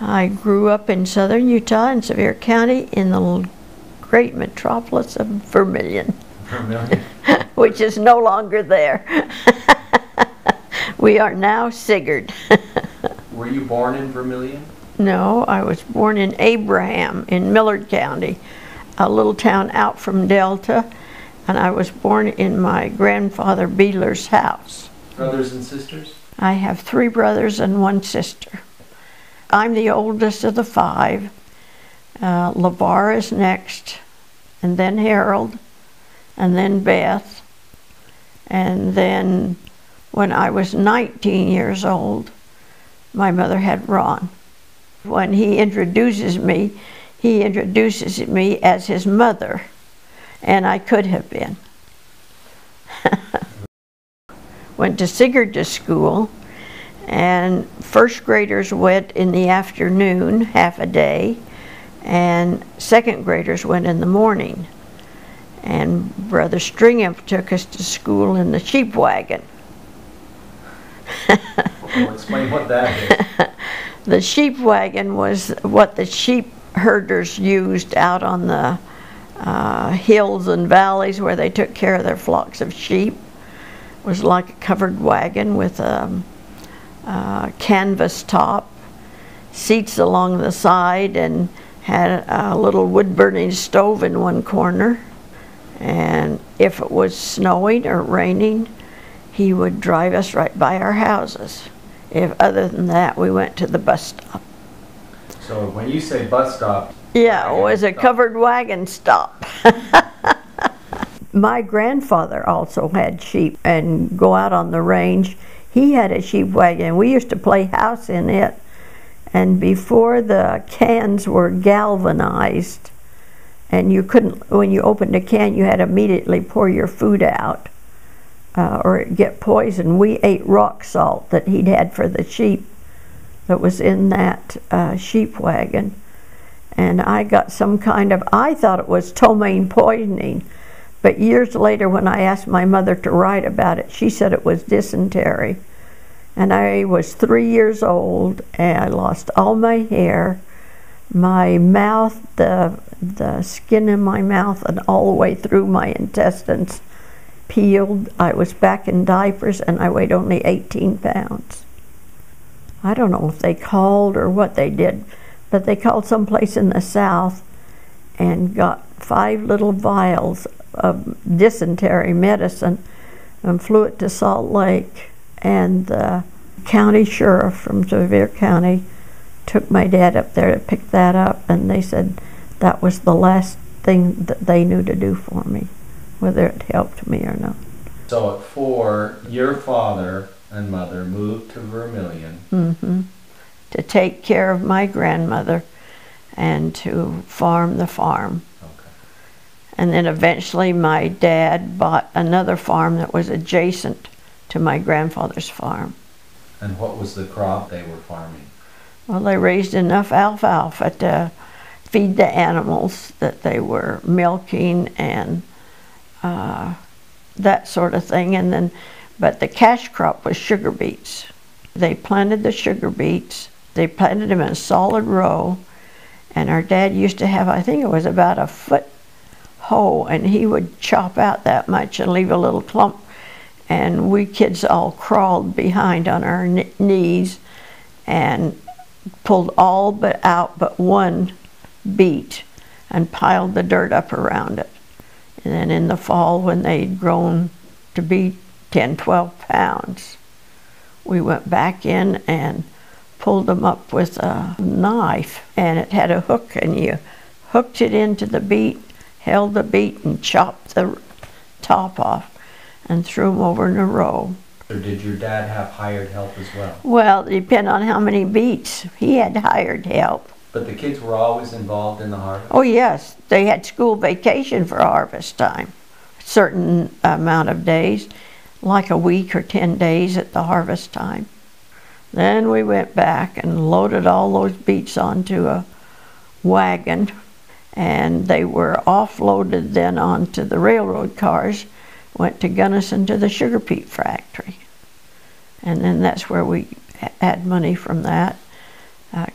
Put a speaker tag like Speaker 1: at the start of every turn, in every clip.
Speaker 1: I grew up in southern Utah in Sevier County in the great metropolis of Vermilion.
Speaker 2: Vermilion.
Speaker 1: Which is no longer there. We are now Sigurd.
Speaker 2: Were you born in Vermilion?
Speaker 1: No, I was born in Abraham in Millard County, a little town out from Delta, and I was born in my grandfather Beeler's house.
Speaker 2: Brothers and sisters?
Speaker 1: I have 3 brothers and 1 sister. I'm the oldest of the 5. LeVar is next, and then Harold, and then Beth, and then when I was 19 years old, my mother had Ron. When he introduces me as his mother, and I could have been. Went to Sigurd school, and first graders went in the afternoon, half a day, and second graders went in the morning. And Brother Stringham took us to school in the sheep wagon.
Speaker 2: Well, explain what that is.
Speaker 1: The sheep wagon was what the sheep herders used out on the hills and valleys where they took care of their flocks of sheep. It was like a covered wagon with a canvas top, seats along the side, and had a little wood-burning stove in one corner. And if it was snowing or raining, he would drive us right by our houses. If other than that, we went to the bus stop.
Speaker 2: So when you say bus stop...
Speaker 1: Yeah, it was a covered wagon stop. My grandfather also had sheep and go out on the range. He had a sheep wagon. We used to play house in it. And before the cans were galvanized, and you couldn't, when you opened a can, you had to immediately pour your food out or it'd get poisoned. We ate rock salt that he'd had for the sheep that was in that sheep wagon. And I got some kind of, I thought it was ptomaine poisoning, but years later when I asked my mother to write about it, she said it was dysentery. And I was 3 years old, and I lost all my hair, my mouth, the skin in my mouth and all the way through my intestines peeled. I was back in diapers, and I weighed only 18 pounds. I don't know if they called or what they did, but they called someplace in the south and got 5 little vials of dysentery medicine and flew it to Salt Lake. And the county sheriff from Sevier County took my dad up there to pick that up, and they said that was the last thing that they knew to do for me, whether it helped me or not.
Speaker 2: So at 4, your father and mother moved to Vermilion.
Speaker 1: Mm-hmm. To take care of my grandmother and to farm the farm.
Speaker 2: Okay.
Speaker 1: And then eventually my dad bought another farm that was adjacent to my grandfather's farm.
Speaker 2: And what was the crop they were farming?
Speaker 1: Well, they raised enough alfalfa to feed the animals that they were milking and that sort of thing. And then, but the cash crop was sugar beets. They planted the sugar beets. They planted them in a solid row. And our dad used to have, I think it was about a foot hoe, and he would chop out that much and leave a little clump. And we kids all crawled behind on our knees and pulled all but out but one beet and piled the dirt up around it. And then in the fall, when they'd grown to be 10, 12 pounds, we went back in and pulled them up with a knife, and it had a hook, and you hooked it into the beet, held the beet, and chopped the top off and threw them over in a row.
Speaker 2: Or did your dad have hired help as well?
Speaker 1: Well, it depended on how many beets. He had hired help.
Speaker 2: But the kids were always involved in the harvest?
Speaker 1: Oh yes, they had school vacation for harvest time. A certain amount of days, like a week or 10 days at the harvest time. Then we went back and loaded all those beets onto a wagon, and they were offloaded then onto the railroad cars, went to Gunnison to the sugar beet factory. And then that's where we had money from that.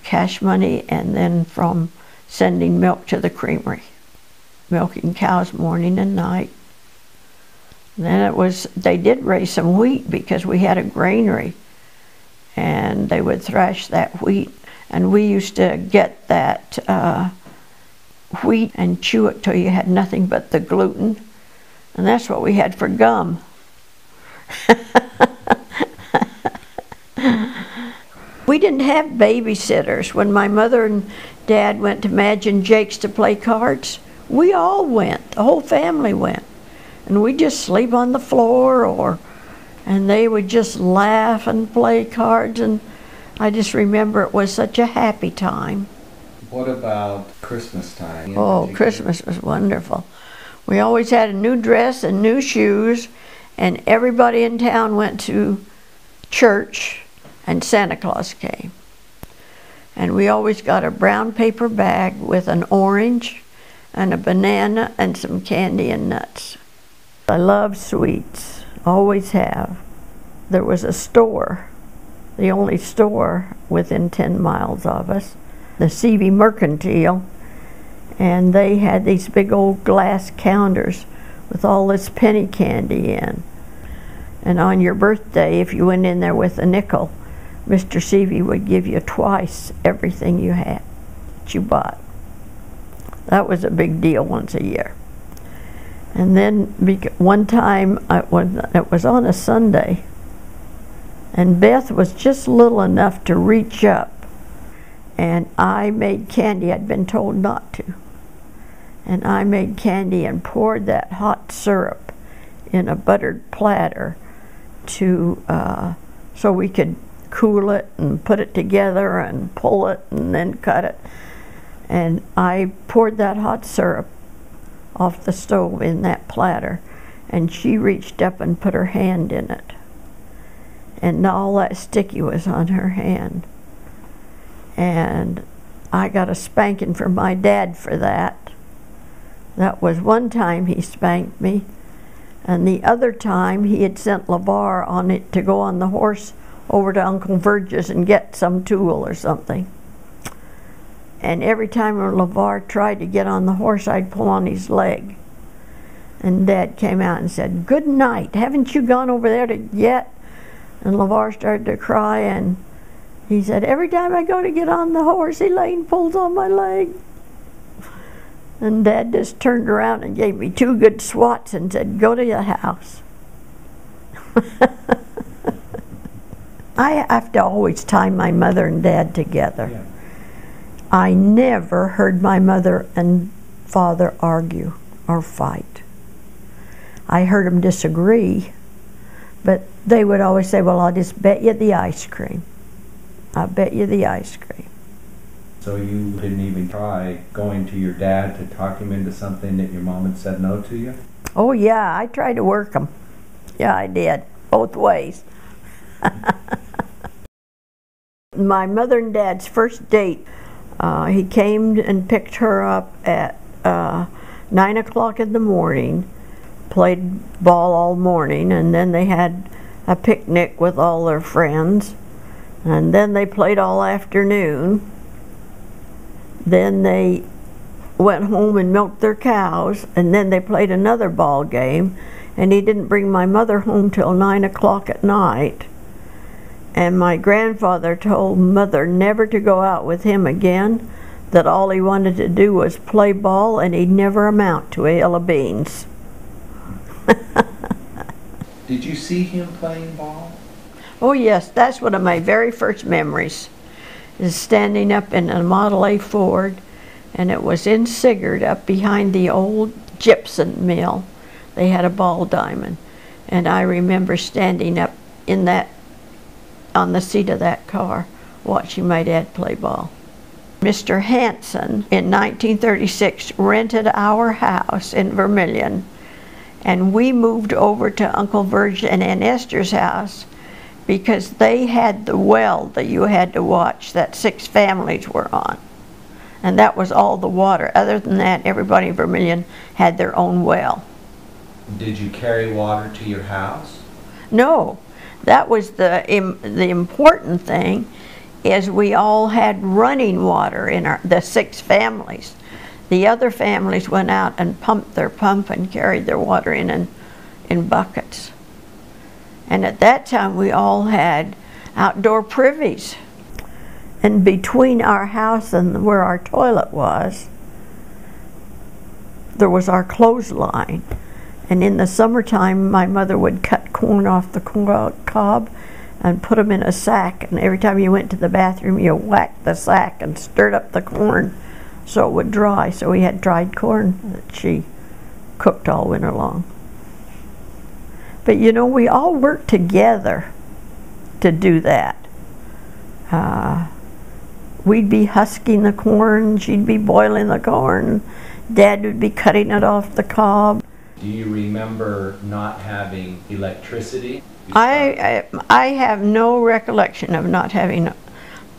Speaker 1: cash money, and then from sending milk to the creamery, milking cows morning and night. And then they did raise some wheat because we had a granary, and they would thrash that wheat, and we used to get that wheat and chew it till you had nothing but the gluten, and that's what we had for gum. We didn't have babysitters. When my mother and Dad went to Madge and Jake's to play cards, we all went, the whole family went, and we'd just sleep on the floor, and they would just laugh and play cards, and I just remember it was such a happy time.
Speaker 2: What about Christmas time?
Speaker 1: Oh, Christmas was wonderful. We always had a new dress and new shoes, and everybody in town went to church, and Santa Claus came. And we always got a brown paper bag with an orange and a banana and some candy and nuts. I love sweets, always have. There was a store, the only store within 10 miles of us, the C.V. Mercantile, and they had these big old glass counters with all this penny candy in. And on your birthday, if you went in there with a nickel, Mr. C.V. would give you twice everything you had, that you bought. That was a big deal once a year. And then one time, it was on a Sunday, and Beth was just little enough to reach up, and I made candy. I'd been told not to. And I made candy and poured that hot syrup in a buttered platter so we could cool it and put it together and pull it and then cut it. And I poured that hot syrup off the stove in that platter, and she reached up and put her hand in it. And all that sticky was on her hand. And I got a spanking from my dad for that. That was one time he spanked me. And the other time he had sent LeVar on it to go on the horse over to Uncle Virg's and get some tool or something. And every time LeVar tried to get on the horse, I'd pull on his leg. And Dad came out and said, "Good night, haven't you gone over there yet?" And LeVar started to cry, and he said, "Every time I go to get on the horse, Elaine pulls on my leg." And Dad just turned around and gave me 2 good swats and said, "Go to your house." I have to always tie my mother and Dad together.
Speaker 2: Yeah.
Speaker 1: I never heard my mother and father argue or fight. I heard them disagree, but they would always say, "Well, I'll just bet you the ice cream. I'll bet you the ice cream."
Speaker 2: So you didn't even try going to your dad to talk him into something that your mom had said no to you?
Speaker 1: Oh yeah, I tried to work them. Yeah, I did, both ways. My mother and Dad's first date, he came and picked her up at 9 o'clock in the morning, played ball all morning, and then they had a picnic with all their friends, and then they played all afternoon. Then they went home and milked their cows, and then they played another ball game, and he didn't bring my mother home till 9 o'clock at night. And my grandfather told Mother never to go out with him again, that all he wanted to do was play ball, and he'd never amount to a hill of beans.
Speaker 2: Did you see him playing ball?
Speaker 1: Oh yes, that's one of my very first memories, is standing up in a Model A Ford, and it was in Sigurd up behind the old gypsum mill. They had a ball diamond, and I remember standing up in that, on the seat of that car, watching my dad play ball. Mr. Hanson in 1936 rented our house in Vermilion, and we moved over to Uncle Virg and Aunt Esther's house because they had the well that you had to watch that 6 families were on. And that was all the water. Other than that, everybody in Vermilion had their own well.
Speaker 2: Did you carry water to your house?
Speaker 1: No, that was the important thing, is we all had running water in the 6 families. The other families went out and pumped their pump and carried their water in buckets. And at that time we all had outdoor privies. And between our house and where our toilet was, there was our clothesline. And in the summertime, my mother would cut corn off the cob and put them in a sack. And every time you went to the bathroom, you whacked the sack and stirred up the corn so it would dry. So we had dried corn that she cooked all winter long. But you know, we all worked together to do that. We'd be husking the corn, she'd be boiling the corn, Dad would be cutting it off the cob.
Speaker 2: Do you remember not having electricity?
Speaker 1: I have no recollection of not having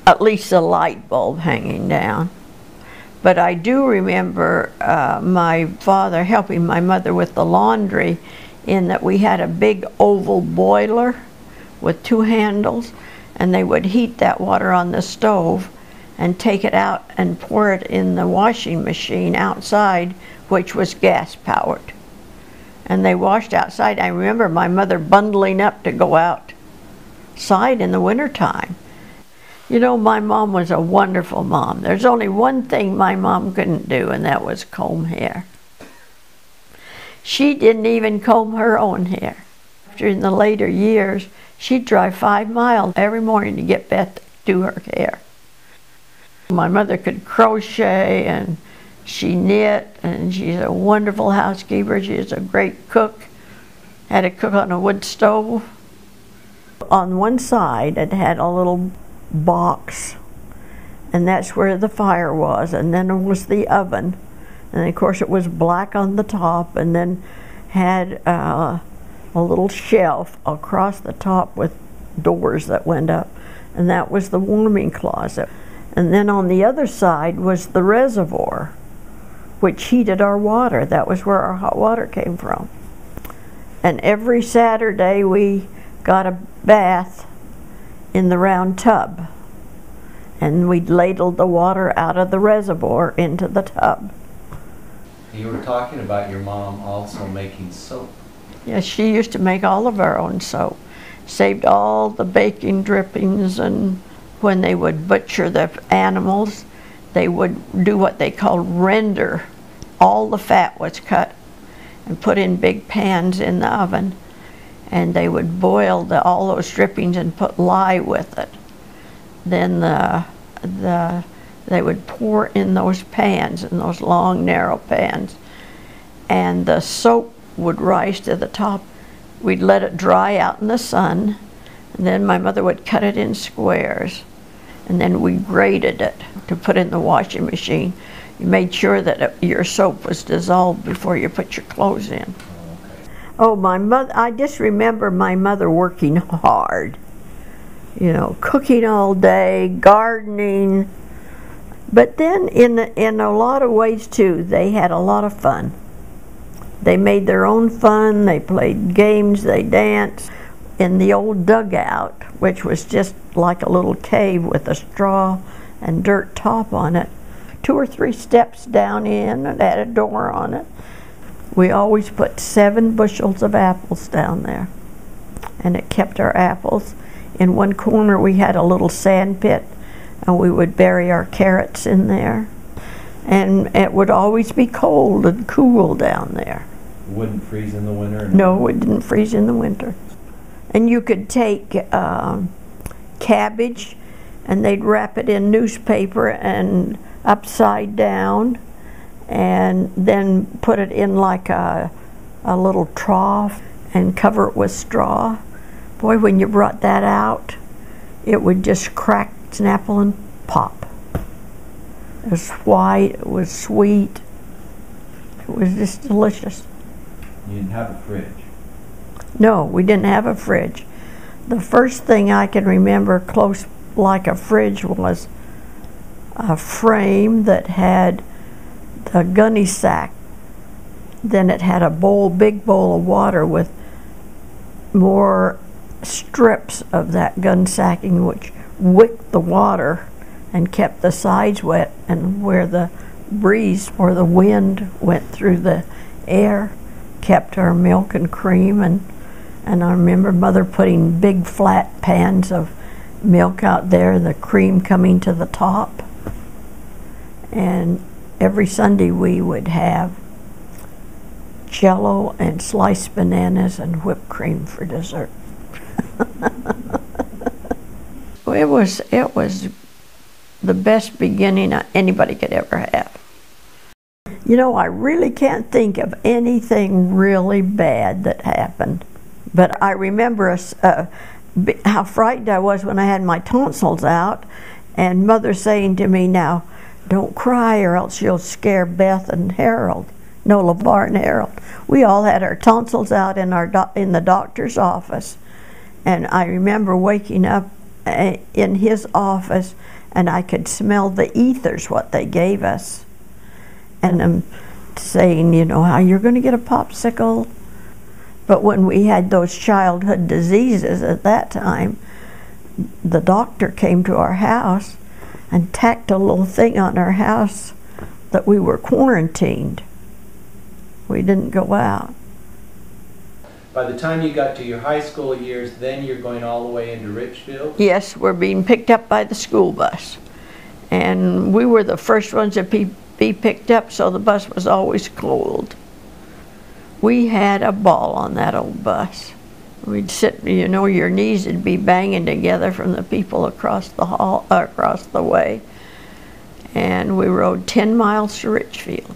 Speaker 1: at least a light bulb hanging down. But I do remember my father helping my mother with the laundry, in that we had a big oval boiler with 2 handles, and they would heat that water on the stove and take it out and pour it in the washing machine outside, which was gas powered. And they washed outside. I remember my mother bundling up to go outside in the wintertime. You know, my mom was a wonderful mom. There's only one thing my mom couldn't do, and that was comb hair. She didn't even comb her own hair. During the later years, she'd drive 5 miles every morning to get Beth to do her hair. My mother could crochet, and she knit, and she's a wonderful housekeeper. She's a great cook. Had to cook on a wood stove. On one side, it had a little box, and that's where the fire was, and then there was the oven, and of course it was black on the top, and then had a little shelf across the top with doors that went up, and that was the warming closet. And then on the other side was the reservoir, which heated our water. That was where our hot water came from. And every Saturday we got a bath in the round tub, and we'd ladle the water out of the reservoir into the tub.
Speaker 2: You were talking about your mom also making soap.
Speaker 1: Yes, she used to make all of her own soap. Saved all the baking drippings, and when they would butcher the animals, they would do what they called render. All the fat was cut and put in big pans in the oven, and they would boil all those drippings and put lye with it. Then they would pour in those pans, in those long narrow pans, and the soap would rise to the top. We'd let it dry out in the sun, and then my mother would cut it in squares, and then we grated it to put in the washing machine. You made sure that your soap was dissolved before you put your clothes in. Oh, my mother, I just remember my mother working hard. You know, cooking all day, gardening. But then in a lot of ways too, they had a lot of fun. They made their own fun, they played games, they danced. In the old dugout, which was just like a little cave with a straw and dirt top on it, 2 or 3 steps down in, it had a door on it. We always put 7 bushels of apples down there, and it kept our apples. In one corner we had a little sand pit, and we would bury our carrots in there. And it would always be cold and cool down there.
Speaker 2: Wouldn't freeze in the winter?
Speaker 1: No, it didn't freeze in the winter. And you could take cabbage, and they'd wrap it in newspaper and upside down, and then put it in like a little trough and cover it with straw. Boy, when you brought that out, it would just crack, snapple, and pop. It was white, it was sweet, it was just delicious.
Speaker 2: You didn't have a fridge?
Speaker 1: No, we didn't have a fridge. The first thing I can remember close like a fridge was a frame that had the gunny sack. Then it had a bowl, big bowl of water with more strips of that gun sacking, which wicked the water and kept the sides wet, and where the breeze or the wind went through the air kept our milk and cream. And I remember Mother putting big flat pans of milk out there, the cream coming to the top. And every Sunday we would have Jell-O and sliced bananas and whipped cream for dessert. It was the best beginning anybody could ever have. You know, I really can't think of anything really bad that happened. But I remember how frightened I was when I had my tonsils out, and Mother saying to me, "Now, don't cry or else you'll scare Beth and Harold." No, LeVar and Harold. We all had our tonsils out in the doctor's office. And I remember waking up in his office, and I could smell the ethers, what they gave us. And I'm saying, you know, how you're going to get a popsicle. But when we had those childhood diseases at that time, the doctor came to our house and tacked a little thing on our house that we were quarantined. We didn't go out.
Speaker 2: By the time you got to your high school years, then you're going all the way into Richfield?
Speaker 1: Yes, we're being picked up by the school bus. And we were the first ones to be picked up, so the bus was always cold. We had a ball on that old bus. We'd sit, you know, your knees would be banging together from the people across the hall, across the way. And we rode 10 miles to Richfield.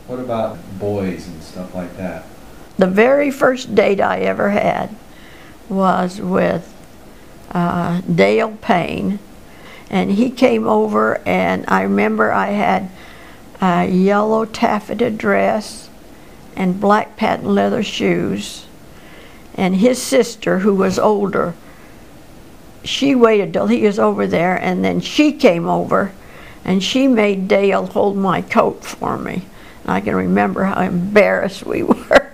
Speaker 2: What about boys and stuff like that?
Speaker 1: The very first date I ever had was with Dale Payne, and he came over, and I remember I had a yellow taffeta dress and black patent leather shoes, and his sister, who was older, she waited till he was over there, and then she came over and she made Dale hold my coat for me. I can remember how embarrassed we were.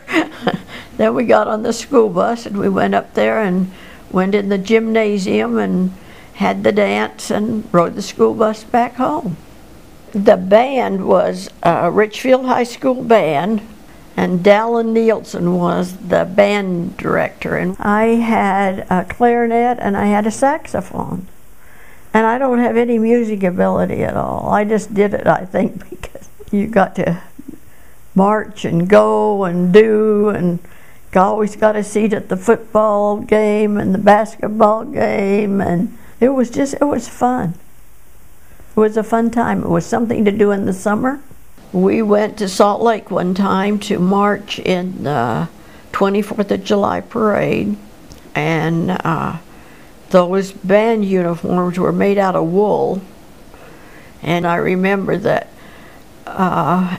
Speaker 1: Then we got on the school bus and we went up there and went in the gymnasium and had the dance and rode the school bus back home. The band was Richfield High School Band, and Dallin Nielsen was the band director. And I had a clarinet and I had a saxophone. And I don't have any music ability at all. I just did it, I think, because you got to march and go and do, and always got a seat at the football game and the basketball game, and it was fun. It was a fun time. It was something to do in the summer. We went to Salt Lake one time to march in the 24th of July parade, and those band uniforms were made out of wool. And I remember that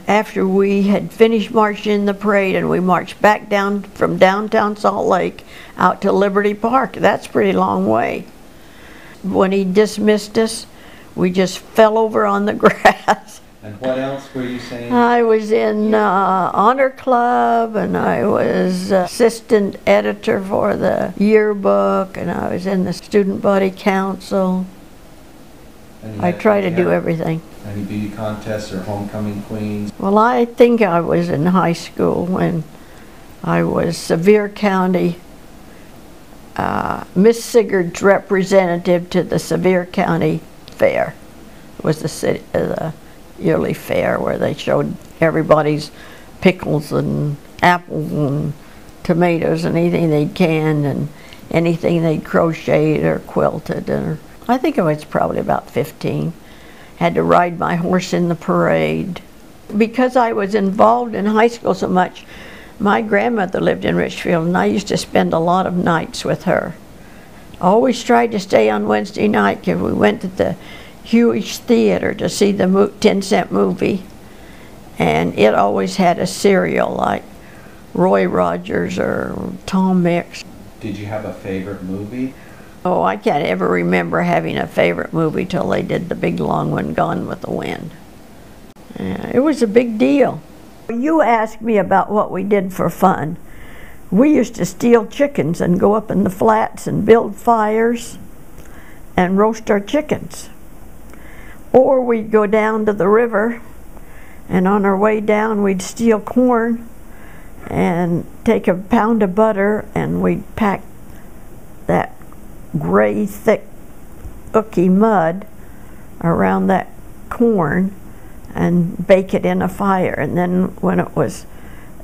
Speaker 1: after we had finished marching in the parade and we marched back down from downtown Salt Lake out to Liberty Park, that's a pretty long way. When he dismissed us, we just fell over on the grass.
Speaker 2: And what else were you saying?
Speaker 1: I was in Honor Club, and I was assistant editor for the yearbook, and I was in the Student Body Council. I try to do everything.
Speaker 2: Any beauty contests or homecoming queens?
Speaker 1: Well, I think I was in high school when I was Sevier County Miss Sigurd's representative to the Sevier County Fair. It was the yearly fair where they showed everybody's pickles and apples and tomatoes and anything they'd canned and anything they'd crocheted or quilted. Or I think I was probably about 15. Had to ride my horse in the parade. Because I was involved in high school so much, my grandmother lived in Richfield, and I used to spend a lot of nights with her. Always tried to stay on Wednesday night because we went to the Hewish Theater to see the 10-cent movie, and it always had a serial like Roy Rogers or Tom Mix.
Speaker 2: Did you have a favorite movie?
Speaker 1: Oh, I can't ever remember having a favorite movie till they did the big long one, Gone with the Wind. It was a big deal. You asked me about what we did for fun. We used to steal chickens and go up in the flats and build fires and roast our chickens. Or we'd go down to the river, and on our way down we'd steal corn and take a pound of butter, and we'd pack that gray, thick, ooky mud around that corn and bake it in a fire. And then when it was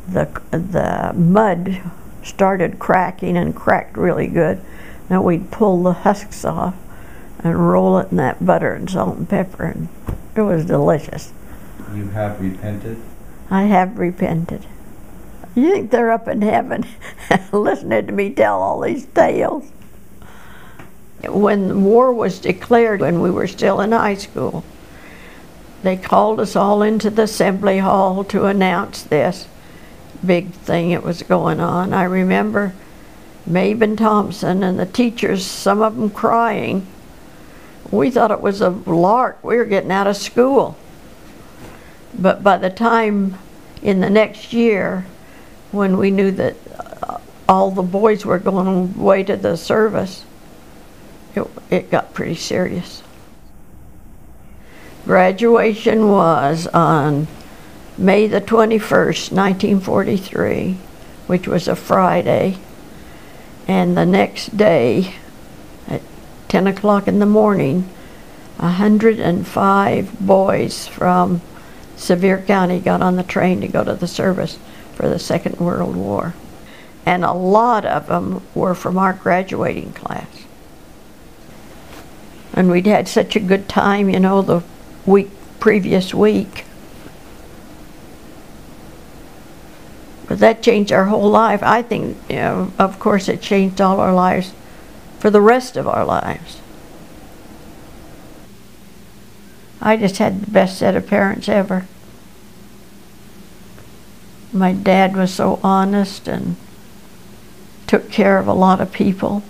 Speaker 1: the mud started cracking and cracked really good, then we'd pull the husks off and roll it in that butter and salt and pepper, and it was delicious.
Speaker 2: You have repented?
Speaker 1: I have repented. You think they're up in heaven listening to me tell all these tales? When the war was declared, when we were still in high school, they called us all into the assembly hall to announce this big thing that was going on. I remember Mabe and Thompson and the teachers, some of them crying. We thought it was a lark. We were getting out of school. But by the time in the next year, when we knew that all the boys were going away to the service, it got pretty serious. Graduation was on May the 21st, 1943, which was a Friday. And the next day, at 10 o'clock in the morning, 105 boys from Sevier County got on the train to go to the service for the Second World War. And a lot of them were from our graduating class. And we'd had such a good time, you know, the previous week. But that changed our whole life. I think, you know, of course it changed all our lives for the rest of our lives. I just had the best set of parents ever. My dad was so honest and took care of a lot of people,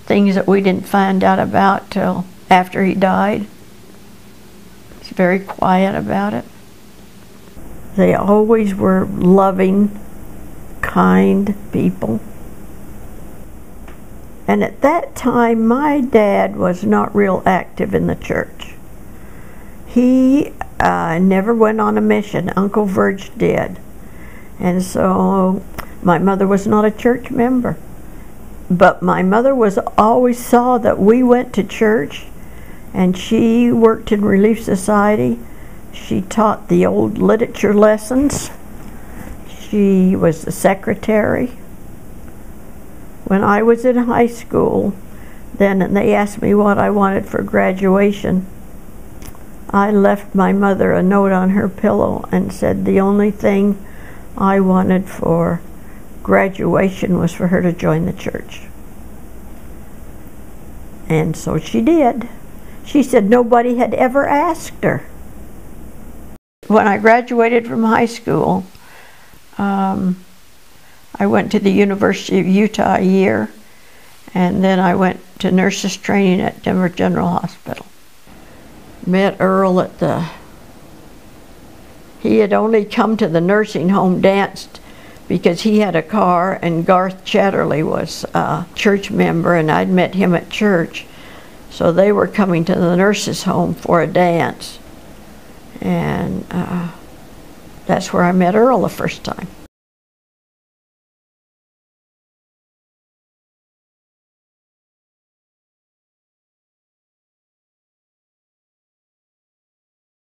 Speaker 1: things that we didn't find out about till after he died. He's very quiet about it. They always were loving, kind people. And at that time, my dad was not real active in the church. He never went on a mission. Uncle Verge did. And so my mother was not a church member. But my mother always saw that we went to church, and she worked in Relief Society. She taught the old literature lessons. She was the secretary. When I was in high school, then they asked me what I wanted for graduation. I left my mother a note on her pillow and said the only thing I wanted for graduation was for her to join the church. And so she did. She said nobody had ever asked her. When I graduated from high school, I went to the University of Utah a year, and then I went to nurses training at Denver General Hospital. Met Earl he had only come to the nursing home, danced, because he had a car, and Garth Chatterley was a church member, and I'd met him at church. So they were coming to the nurses home for a dance. And that's where I met Earl the first time.